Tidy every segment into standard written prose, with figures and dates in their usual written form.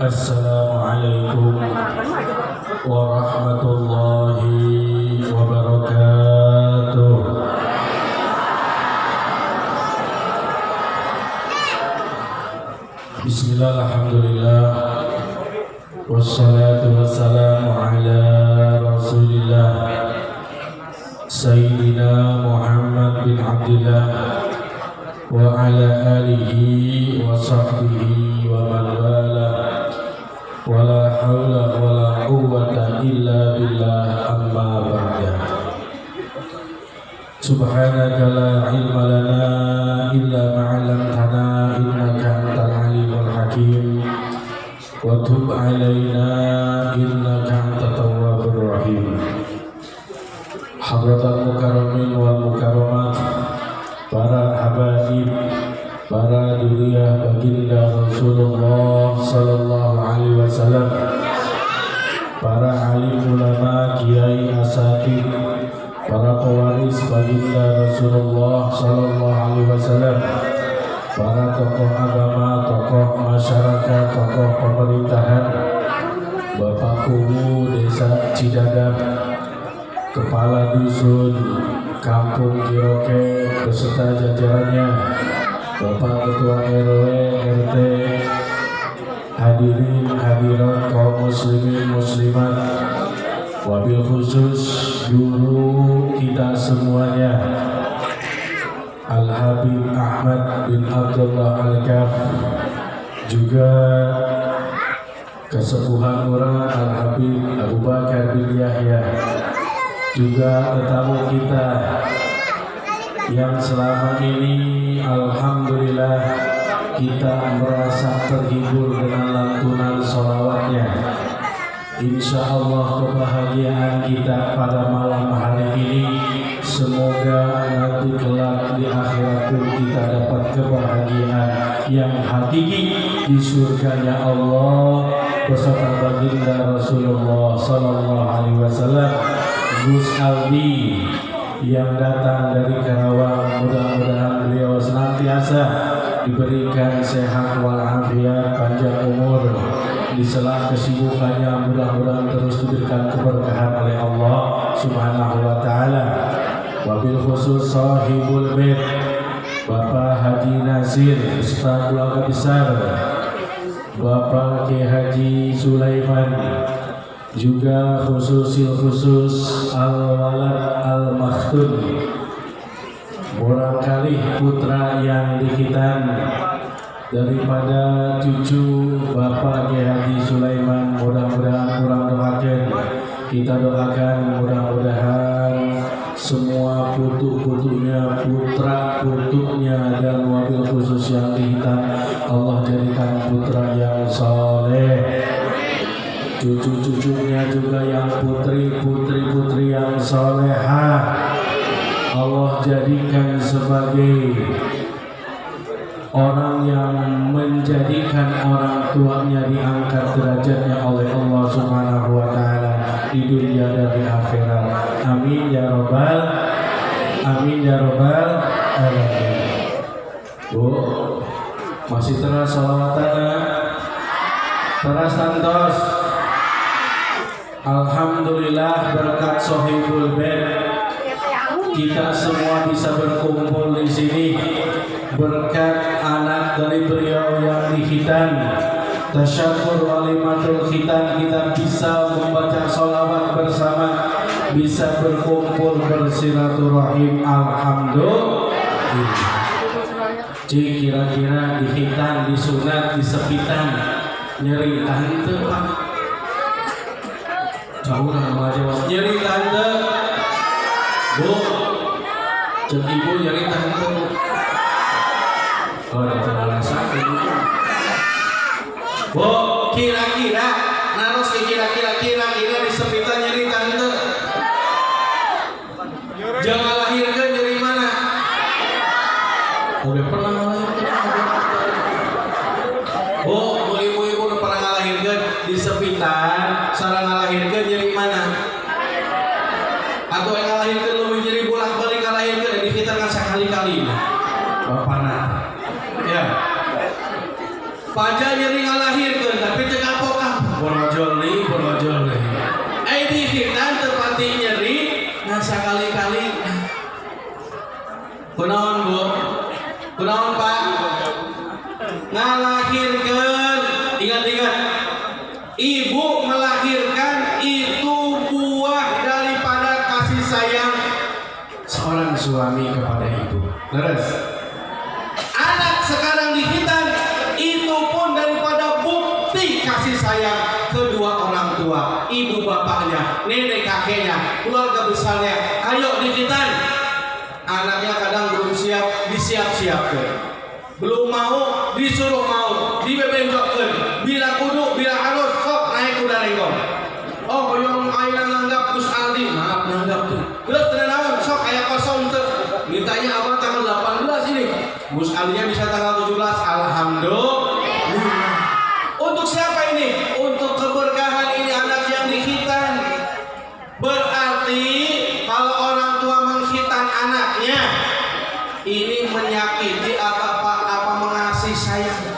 Assalamualaikum warahmatullahi wabarakatuh. Bismillah, alhamdulillah, wassalatu wassalamu ala rasulillah Sayyidina Muhammad bin Abdillah wa ala alihi wa sahbihi wa man wala wa la hawla wa la quwwata illa billah, amma ba'da. Subhanaka la ilma lana illa ma 'allamtana innaka antal alimul hakim wa tub 'alaina innaka antat tawwabur rahim. Hadratal mukarramin wal mukarramat, para habaib, para duriyah baginda Rasulullah sallallahu alaihi wasallam, para alim ulama, kiai, asatid, para pewaris baginda Rasulullah sallallahu alaihi wasallam, para tokoh agama, tokoh masyarakat, tokoh pemerintahan, Bapak Kubu Desa Cidadap, Kepala Dusun Kampung Kiroke beserta jajarannya, Bapak Ketua RW, RT, hadirin hadirat kaum muslimin muslimat, wabil khusus guru kita semuanya, Al-Habib Ahmad bin Abdullah Al-Kaf, juga kesepuhan orang Al-Habib Abu Bakar bin Yahya, juga tetamu kita yang selama ini alhamdulillah kita merasa terhibur dengan lantunan sholawatnya. Insya Allah kebahagiaan kita pada malam hari ini, semoga nanti kelak di akhirat pun kita dapat kebahagiaan yang hakiki di surganya Allah beserta baginda Rasulullah sallallahu alaihi wasallam. Gus Aldi yang datang dari Karawang, mudah-mudahan beliau senantiasa diberikan sehat walafiat, panjang umur di sela kesibukannya, mudah-mudahan terus diberikan keberkahan oleh Allah Subhanahu wa taala. Wabil khusus sahibul bait Bapak Haji Nasir beserta keluarga besar, Bapak Ki Haji Sulaiman, juga khusus Al-Walad Al-Makhtun, barangkali putra yang dihitan daripada cucu Bapak Ki Haji Sulaiman, mudah-mudahan kurang doakan, kita doakan mudah-mudahan semua putu-putunya, putra-putunya, dan wabil khusus yang dihitan Allah jadikan putra yang soleh, cucu-cucunya juga yang putri-putri yang solehah Allah jadikan sebagai orang yang menjadikan orang tuanya diangkat derajatnya oleh Allah Subhanahu wa taala di dunia dan di akhirat. Amin ya rabbal alamin. Bu, masih terus sholawatan, terus santos. Alhamdulillah berkat Sohibul Bait kita semua bisa berkumpul di sini, berkat anak dari beliau yang dihitan, tasyakur walimatul khitan, kita bisa membaca sholawat bersama, bisa berkumpul bersilaturahim. Alhamdulillah. Kira-kira dihitan, disunat, disepitan, nyeri tante Pak, jauh lah jawab nyeri tante Bu, cek ibu nyeri tante. Oh, ada cara sakit Bu, kira-kira narus kira-kira disepitan nyeri tante. Jangan lahirkan nyeri mana? Udah pernah melahirkan Bu, ibu-ibu udah pernah ngalahirkan di sepitan, sarang ngalahirkan nyeri mana? Atau yang ngalahirkan lebih nyeri bolak-balik ngalahirkan di kita kan sekali-kali. Bapak nah. Ya. Pajak nyeri ngalahirkan tapi teu kali-kali. Kunaon Bu? Kunaon Pak? Ngalahirkan, ingat-ingat, ibu melahirkan itu buah daripada kasih sayang seorang suami kepada ibu. Terus anak sekarang dihitan itu pun daripada bukti kasih sayang kedua orang tua, ibu bapaknya, nenek kakeknya, keluarga besarnya. Ayo dihitan. Anaknya kadang belum siap, disiap-siapkan. Belum mau, disuruh mau, dibebenjokkan. Bila kudu, bila harus, sok naik kuda renggong. Oh, yang ayeuna nanggap Gus Aldi, maaf nanggap tuh. Terus tenawan, sok aya kosong tuh. Mintanya apa tanggal 18 ini? Gus Aldinya bisa tanggal 17. Alhamdulillah. Untuk siapa ini? Untuk keberkahan ini anak yang dihitan. Berarti kalau orang tua menghitan anaknya, ini menyakiti apa mengasih sayang,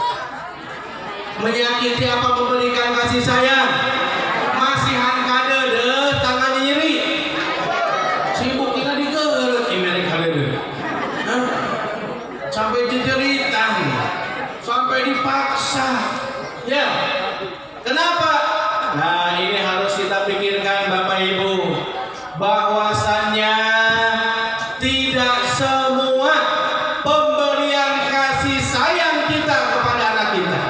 menyakiti apa memberikan kasih sayang. Masihan kade deh, tangannya nyeri, sibuk kita dikeurut imerik kade deh, sampai jejeritan, sampai dipaksa. Ya, kenapa? Nah, ini harus kita pikirkan Bapak Ibu, bahwasannya tidak semua pemberian kasih sayang kita kepada anak kita,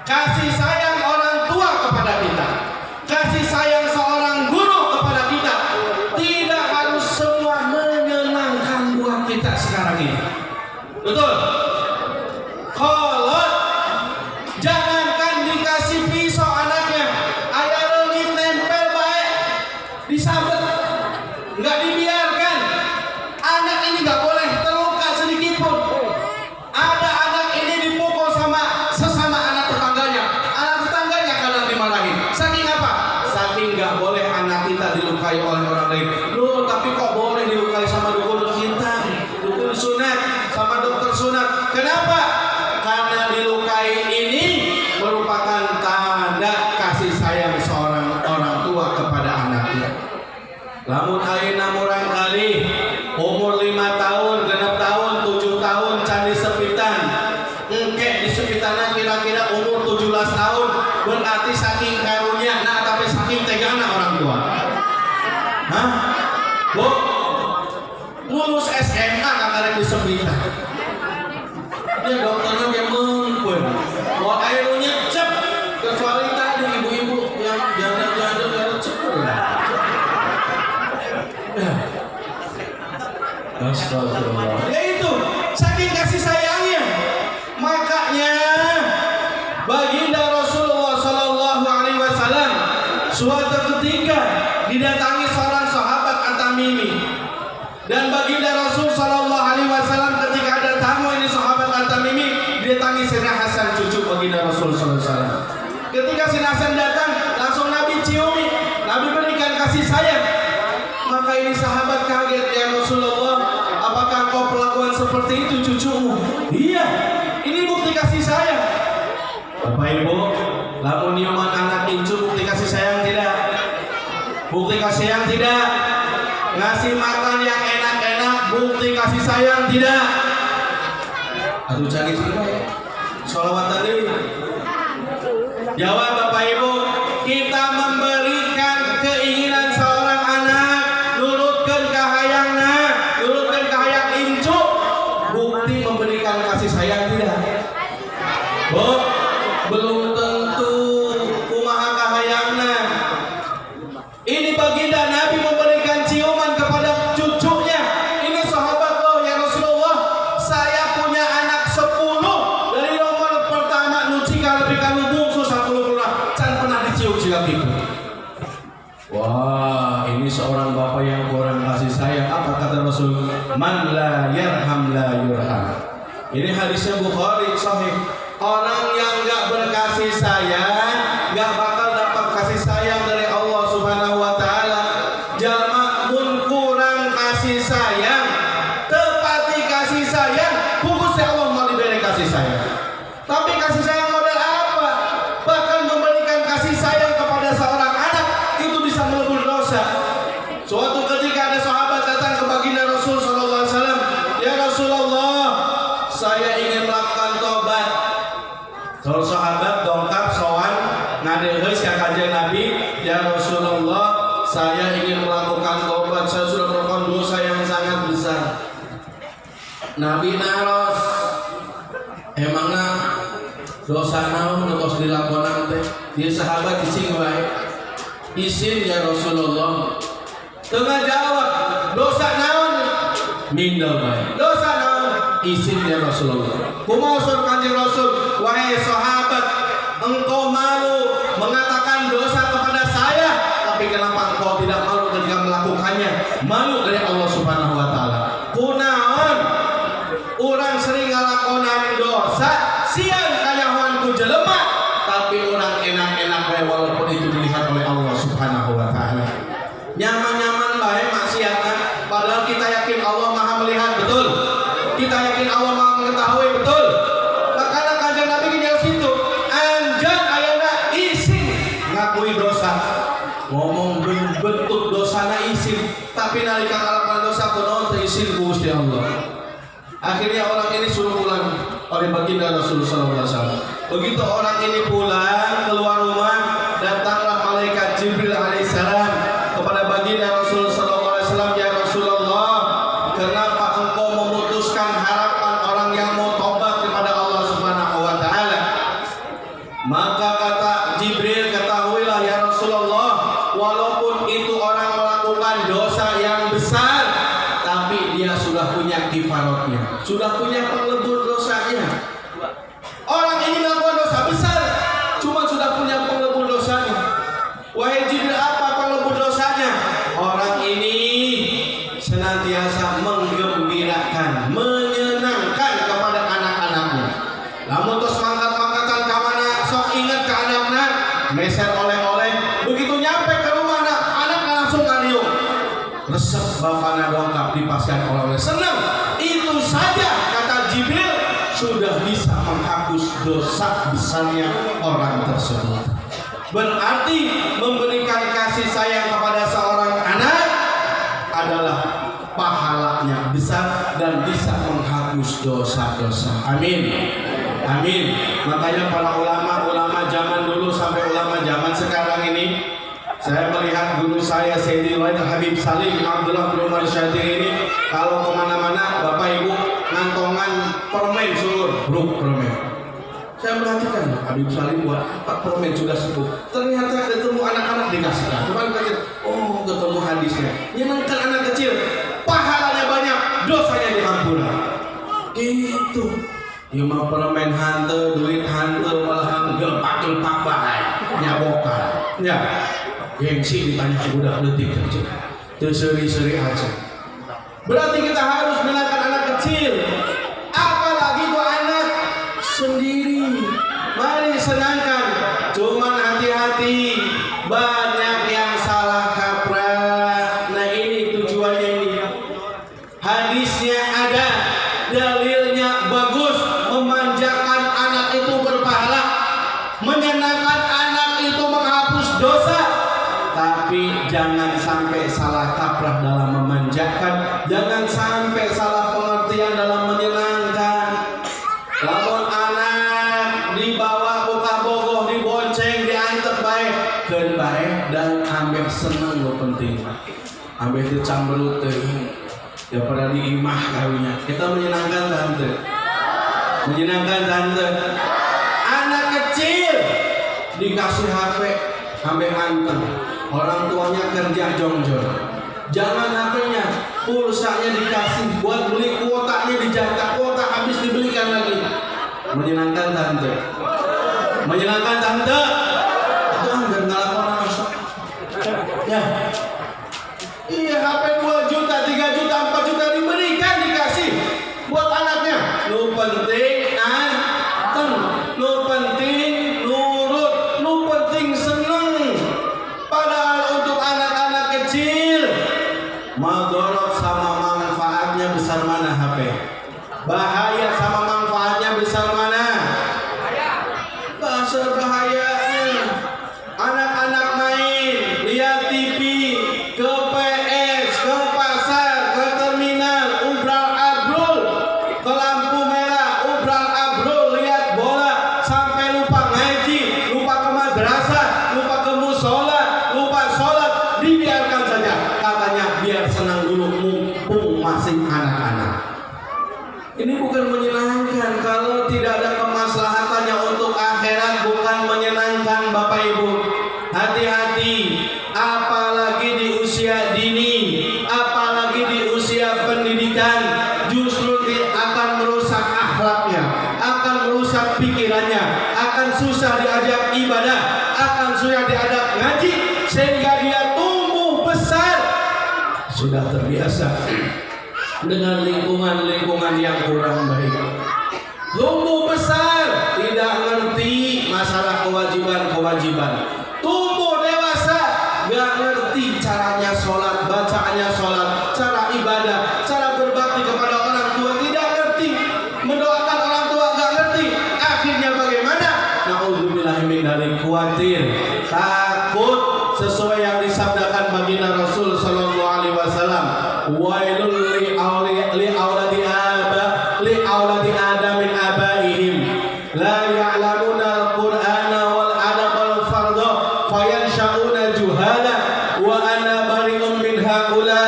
kasih sayang orang tua kepada kita, kasih sayang seorang guru kepada kita, tidak harus semua menyenangkan buat kita sekarang ini. Betul? Kolot, jangankan dikasih pisau anaknya, aya leungit nempel baik, disabet, nggak dibiarkan. Anak ini nggak boleh terluka sedikit pun. Ada anak ini dipukul sama sesama anak tetangganya. Anak tetangganya kadang dimarahin. Saking apa? Saking nggak boleh anak kita dilukai oleh orang lain. Loh, tapi kok boleh dilukai sama dukun kita, dukun sunat, sama dokter sunat? Kenapa? Karena dilukai ini merupakan tanda kasih sayang seorang orang tua kepada anaknya. Lamun ayeuna murang kali umur 5 tahun, 6 tahun, 7 tahun candi sepitan, engke di sepitana kira-kira umur 17 tahun, berarti saking karunya, nah tapi saking tegana orang tua. Hah? Bu, lulus SMA kakarek di sepitan. Dia dokternya kayak mempun, mau airnya cep, kecuali tadi ibu-ibu yang janda-janda cepet. Astagfirullah. Yaitu saking kasih sayangnya, makanya baginda Rasulullah Shallallahu Alaihi Wasallam suatu ketika didatangi seorang sahabat At-Tamimi, dan baginda Rasul Shallallahu Alaihi Wasallam ketika ada tamu ini sahabat At-Tamimi didatangi Sayyidina Hasan, cucu baginda Rasul Shallallahu Alaihi Wasallam. Ketika Sayyidina Hasan datang, langsung Nabi ciumi, Nabi berikan kasih sayang. Maka ini sahabat kaget, ya Rasulullah, apakah kau perlakuan seperti itu cucumu? Iya, ini bukti kasih sayang. Bapak Ibu, lamun nyiuman anak incu bukti kasih sayang tidak? Bukti kasih sayang tidak? Ngasih makan yang enak-enak bukti kasih sayang tidak? Aduh canggih juga ya. Sholawatan dulu. Jawab Bapak Ibu, kita memberikan keinginan seorang anak, nurutkan kahayangna, nurutkan kahayang incu, bukti memberikan kasih sayang tidak? Bu, belum tentu kumaha kahayangna. Ini baginda Nabi memberikan ciuman kepada cucunya. Ini sahabat loh, ya Rasulullah, saya punya anak 10, dari nomor pertama nucika lebih kamu bungsu 10 pernah, can pernah dicium siap itu. Wah, ini seorang bapak yang kurang kasih sayang. Apa kata Rasul? Man la yarham la yurham. Ini hadisnya Bukhari sahih. Orang yang nggak berkasih sayang nggak bakal dapat kasih sayang dari Allah Subhanahu Wa Taala. Jalma mun kurang kasih sayang, tepati kasih sayang, fokusnya Allah mau diberi kasih sayang. Tapi kasih sayang model apa? Bahkan memberikan kasih sayang kepada seorang anak itu bisa melebur dosa. Suatu ketika ada sahabat Nabi naros emangna dosa naon tos dilakonan teh ieu sahabat cicing wae izin ya Rasulullah tengah jawab dosa naon mindel bae dosa naon izin ya Rasulullah kumaha sur Kanjeng Rasul wahai sahabat engkau malu mengatakan dosa kepada saya tapi kenapa engkau tidak malu ketika melakukannya malu dari Allah Subhanahu wa taala kunaon urang sering ngalakonan dosa sian kanyahoan ku jelema tapi urang enak-enak bae walaupun itu dilihat oleh Allah Subhanahu wa taala nyaman-nyaman bae maksiatan padahal kita yakin Allah Maha melihat betul kita yakin Allah Maha mengetahui betul makanya Kanjeng Nabi di situ anjeun ayeuna isin ngakui dosa ngomong bentuk dosana isin tapi nalika ngalakonan dosa kunaon teu isin ku Gusti Allah. Akhirnya orang ini suruh pulang oleh baginda Rasulullah SAW. Begitu orang ini pulang keluar rumah, datanglah malaikat Jibril alaihissalam kepada baginda Rasulullah SAW. Ya Rasulullah, kenapa engkau memutuskan harapan orang yang mau tobat kepada Allah Subhanahu Wa Taala? Maka kata Jibril, ketahuilah ya Rasulullah, walaupun itu orang melakukan dosa yang besar, tapi dia sudah punya kifaratnya, sudah punya penglebur dosanya. Orang ini melakukan dosa besar, cuma sudah punya penglebur dosanya. Wahai Jibril, apa penglebur dosanya? Orang ini senantiasa menggembirakan, menyenangkan kepada anak-anaknya. Lamun tos mangkat-mangkatan ka mana sok ingat ke anakna, meser oleh-oleh. Begitu nyampe ke rumah anak langsung ngariung. Resep bapaknya dongkap dipasang oleh senang itu saja kata Jibril sudah bisa menghapus dosa besarnya orang tersebut. Berarti memberikan kasih sayang kepada seorang anak adalah pahalanya besar dan bisa menghapus dosa-dosa. Amin. Amin. Makanya para ulama-ulama zaman dulu sampai ulama zaman sekarang ini, saya melihat guru saya Sayyidi Wahid Habib Salim bin Abdullah bin Umar Syadiri ini kalau kemana-mana Bapak Ibu ngantongan permen seluruh bruk permen. Saya perhatikan Habib Salim buat permen sudah sepuh. Ternyata ketemu anak-anak dikasihkan. Cuman kecil, oh ketemu hadisnya. Nyenangkan anak kecil, pahalanya banyak, dosanya diampuni. Itu. Ya mau permen hantu, duit hantu, malah gelpak-gelpak bae, nyabokan. Ya. Gengsi ditanya ke budak letik aja, terseri-seri aja. Berarti kita harus menyenangkan anak kecil, apalagi tuh anak sendiri. Mari senangkan, cuman hati-hati, banyak yang salah kaprah. Nah ini tujuannya ini. Hadisnya ada, dalilnya bagus, memanjakan anak itu berpahala, menyenangkan anak itu menghapus dosa. Tapi jangan sampai salah kaprah dalam memanjakan, jangan sampai salah pengertian dalam menyenangkan. Lamun anak dibawa buka bogoh, dibonceng, diantar baik, keun baik dan ambek seneng lo penting. Ambek itu cambelut teuing. Ya pada diimah karunya. Kita menyenangkan tante. Menyenangkan tante. Anak kecil dikasih HP ambek anteng. Orang tuanya kerja jongjol. Jangan HP-nya, pulsanya dikasih buat beli kuotanya dijatah, kuota habis dibelikan lagi. Menyenangkan tante. Menyenangkan tante. Itu anggar ngalakonan sok. Ya. Iya HP 2 juta, 3 juta, 4 juta diberikan dikasih buat anaknya. Lu penting anteng, lu penting nurut, lu penting seneng. Padahal untuk anak-anak kecil madorot sama manfaatnya besar mana HP? Bahaya sama manfaatnya besar mana? Besar bahayanya. Anak-anak main, lihat TV, ke PS, ke pasar, ke terminal, ubral-abrul, ke lampu merah, ubral-abrul, lihat bola, sampai lupa ngaji, lupa ke madrasah, lupa ke musola, lupa sholat, dibiarkan saja. Katanya biar senang dulu mumpung masih anak-anak. pendidikan justru akan merusak akhlaknya, akan merusak pikirannya, akan susah diajak ibadah, akan susah diajak ngaji, sehingga dia tumbuh besar sudah terbiasa dengan lingkungan-lingkungan yang kurang baik. Tumbuh besar tidak ngerti masalah kewajiban-kewajiban. Tumbuh dewasa gak ngerti caranya sholat, bacaannya sholat, cara ibadah, cara berbakti kepada orang tua tidak ngerti, mendoakan orang tua gak ngerti. Akhirnya bagaimana? Na'udzubillah min dzalik, khawatir, takut, sesuai yang disabdakan baginda Rasul sallallahu alaihi wasallam, wailul li auladi adam min abaihim la ya'lamuna al-qur'ana wal adab wal fardha fayansha'una juhala wa ana bari'un min haula.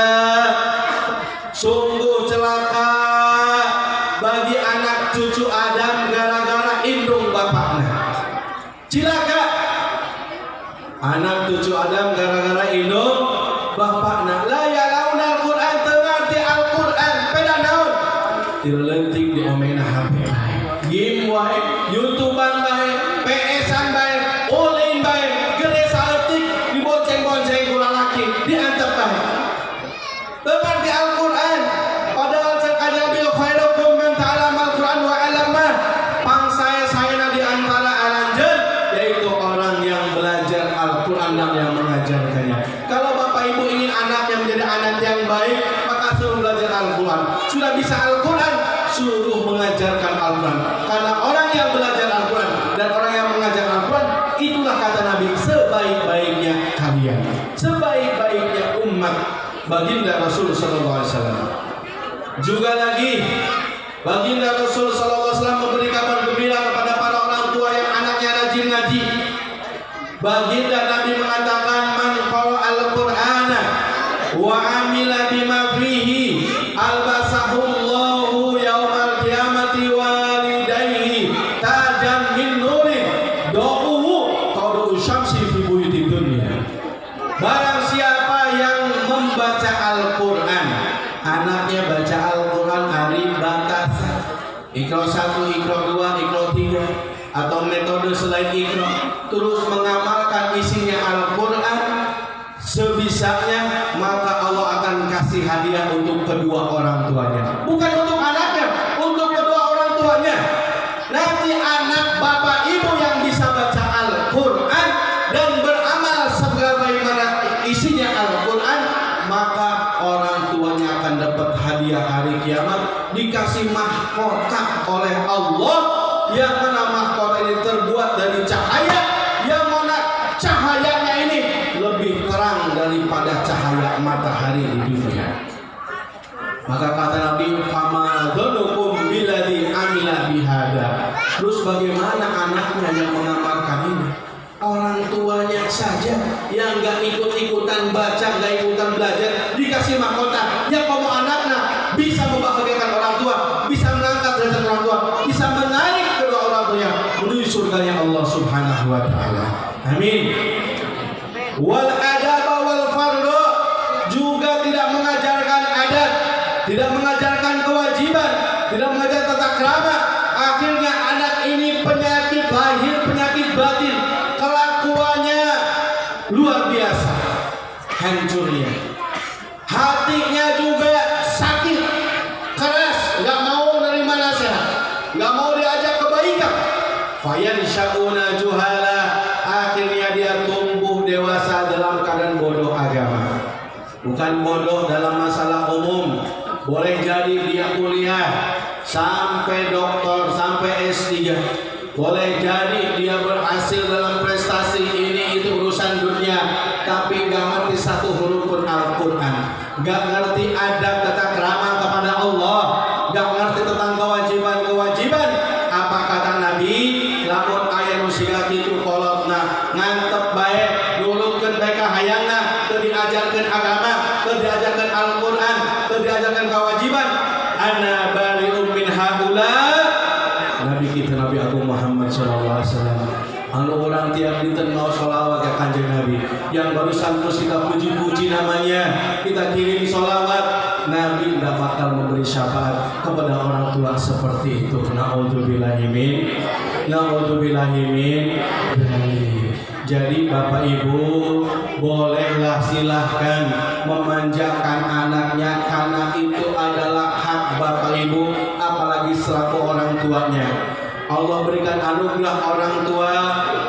Sungguh celaka bagi anak cucu Adam gara-gara indung bapaknya. Cilaka anak cucu Adam gara-gara indung bapakna. La ya'launa al-Qur'an, tengarti al-Qur'an, peda naon tilelenting di omena HP game wae, YouTubean bae, PS-an bae, online bae, gede saeutik dibonceng-bonceng ku lalaki diantep bae. Tengarti al-Qur'an, padahal cek Nabi khairukum man ta'allama al-Qur'an wa 'allama. Pangsae-saena di antara alanjeun yaitu orang yang belajar Al-Qur'an dan yang mengajarkannya. Kalau Bapak Ibu ingin anaknya menjadi anak yang baik, maka suruh belajar Al-Quran. Sudah bisa Al-Quran, suruh mengajarkan Al-Quran. Karena orang yang belajar Al-Quran dan orang yang mengajar Al-Quran, itulah kata Nabi, sebaik-baiknya kalian, sebaik-baiknya umat baginda Rasul sallallahu alaihi wasallam. Juga lagi baginda Rasul sallallahu alaihi wasallam memberi kabar gembira kepada para orang tua yang anaknya rajin ngaji. Baginda Nabi mengatakan, man qara al-Qur'ana wa amila bima fihi albasahullahu yaumal qiyamati walidayhi tajan min nurin da'uhu qadu syamsi fi buyutid dunya. Barang siapa yang membaca Al-Qur'an, anaknya baca Al-Qur'an alif batas Iqra 1, Iqra 2, Iqra 3 atau metode selain Iqra, terus mengamalkan isinya Al-Quran sebisanya, maka Allah akan kasih hadiah untuk kedua orang tuanya. Bukan untuk anaknya, untuk kedua orang tuanya. Nanti anak bapak ibu yang bisa baca Al-Quran dan beramal sebagaimana isinya Al-Quran, maka orang tuanya akan dapat hadiah hari kiamat, dikasih mahkota oleh Allah, yang mana mahkota ini terbuat dari cahaya, yang mana cahayanya ini lebih terang daripada cahaya matahari di dunia. Maka kata Nabi, fama dzanukum billadzi amila bihada. Terus bagaimana anaknya yang mengamalkan ini? Orang tuanya saja yang gak ikut-ikutan baca, gak ikutan belajar, dikasih mahkota. Ya kamu anaknya bisa membahagiakan orang tua, bisa mengangkat derajat orang tua, bisa menarik kedua orang tuanya menuju surganya Allah Subhanahu wa taala. Amin. Wal adaba wal fardhu, juga tidak mengajarkan adat, tidak mengajarkan kewajiban, tidak mengajar tata krama. Akhirnya anak ini penyakit lahir, penyakit batin, kelakuannya luar biasa, hancurnya. Hatinya juga sakit, keras, nggak mau nerima nasihat, nggak mau diajak kebaikan. Fayansha'una juhala, akhirnya dia tumbuh dewasa dalam keadaan bodoh agama. Bukan bodoh dalam masalah umum, boleh jadi dia kuliah sampai doktor, sampai S3, boleh jadi dia berhasil dalam prestasi ini itu urusan dunia, tapi nggak ngerti satu huruf pun Al-Quran, nggak ngerti adab tata krama kepada Allah, nggak ngerti tentang kewajiban-kewajiban. Apa kata Nabi? Lamun aya nu siga kitu kolotna ngantep bae, nurutkeun bae ka hayangna, teu diajarkeun agama, teu diajarkeun Al-Quran, teu diajarkeun kewajiban. Ana bari'um min haula. Nabi kita Nabi Agung Muhammad sallallahu alaihi wasallam, anu orang tiap dinten mau sholawat ke Kanjeng Nabi, yang barusan terus kita puji-puji namanya, kita kirim sholawat. Nah Nabi tidak bakal memberi syafaat kepada orang tua seperti itu. Na'udzubillahimin. Jadi Bapak Ibu bolehlah silahkan memanjakan anaknya, karena itu adalah hak Bapak Ibu, apalagi selaku orang tuanya. Allah berikan anugerah orang tua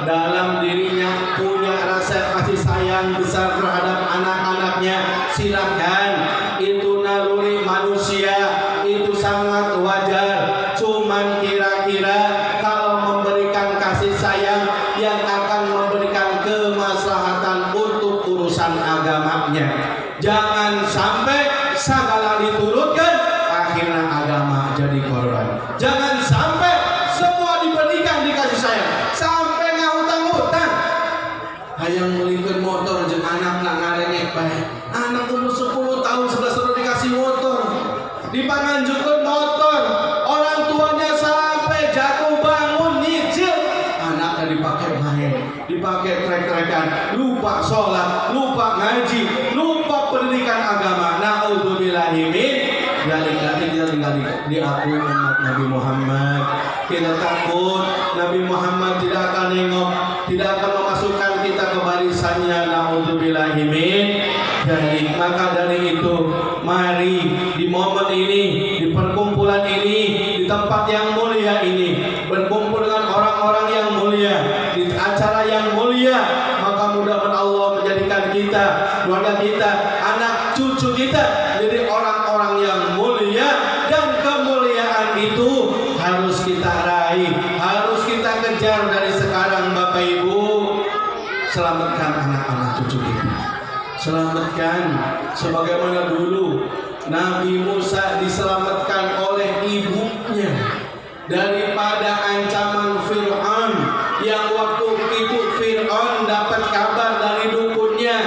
dalam dirinya punya rasa kasih sayang besar terhadap anak-anaknya. Silahkan, itu naluri manusia, itu sangat wajar. Cuman kira-kira kalau memberikan kasih sayang yang akan memberikan kemaslahatan untuk urusan agamanya, jangan sampai segala diturutkan akhirnya agama jadi korban. Jangan sampai semua diberikan dikasih sayang sampai ngahutang-hutang. Hayang melikeun motor jeung anak nak ngarengek bae. Anak umur 10 tahun 11 tahun dikasih motor, dipanganjukeun motor, orang tuanya sampai jatuh bangun nyicil, anaknya dipakai main, dipakai trek-trekan, lupa sholat, lupa ngaji, lupa pendidikan agama. Na'udzubillahimin. Diakui umat Nabi Muhammad. Kita takut Nabi Muhammad tidak akan nengok, tidak akan memasukkan kita ke barisannya. Na'udzubillahimin. Jadi maka dari itu, mari di momen ini, di perkumpulan ini, di tempat yang mulia ini, berkumpul dengan orang-orang yang mulia, di acara yang mulia, maka mudah-mudahan Allah menjadikan kita, keluarga kita, anak cucu kita jadi orang-orang yang mulia. Dan kemuliaan itu harus kita raih, harus kita kejar dari sekarang. Bapak Ibu, selamatkan anak-anak cucu kita, selamatkan sebagaimana dulu Nabi Musa diselamatkan oleh ibunya daripada ancaman Fir'aun, yang waktu itu Fir'aun dapat kabar dari dukunnya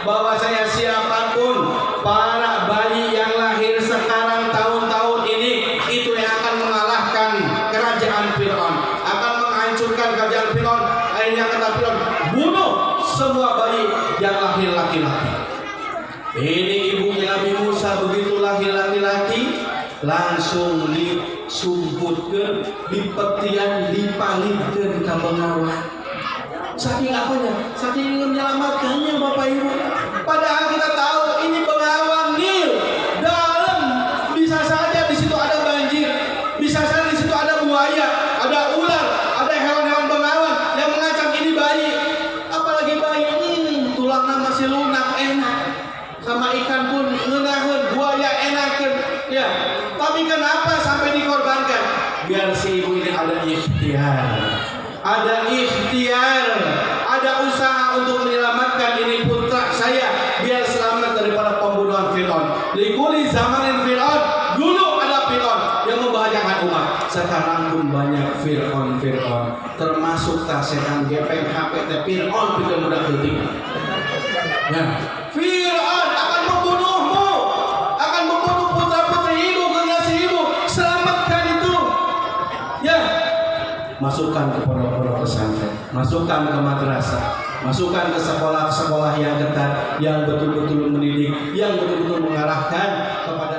bahwasanya siapapun para bayi yang lahir sekarang tahun-tahun ini itu yang akan mengalahkan kerajaan Fir'aun, akan menghancurkan kerajaan Fir'aun. Akhirnya kata Fir'aun, bunuh semua bayi yang lahir laki-laki. Ini ibunya Nabi Musa begitu lahir laki-laki langsung disumputkan, dipetian, dipalingkan ke bengawan. Saking apanya? Saking menyelamatkannya Bapak Ibu. Padahal kita tahu ini bengawan Nil dalam, bisa saja di situ ada banjir, bisa saja di situ ada buaya, ada ular, ada hewan-hewan bengawan yang mengancam ini bayi. Apalagi bayi, tulangnya masih lunak, enak. Sama ikan pun ngenaheun, buaya enakeun, ya. Tapi kenapa sampai dikorbankan? Biar si ibu ini ada ikhtiar, ada usaha untuk menyelamatkan ini putra saya biar selamat daripada pembunuhan Fir'aun. Likuli zamanin Fir'aun, dulu ada Fir'aun yang membahayakan umat. Sekarang pun banyak Fir'aun, termasuk setan gepeng HP Fir'aun pikir mudah detik. Ya, Fir'aun akan membunuhmu, akan membunuh putra-putri ibu, generasi ibu. Selamatkan itu. Ya, masukkan ke pondok-pondok pesantren, masukkan ke madrasah, masukkan ke sekolah-sekolah yang ketat, yang betul-betul mendidik, yang betul-betul mengarahkan kepada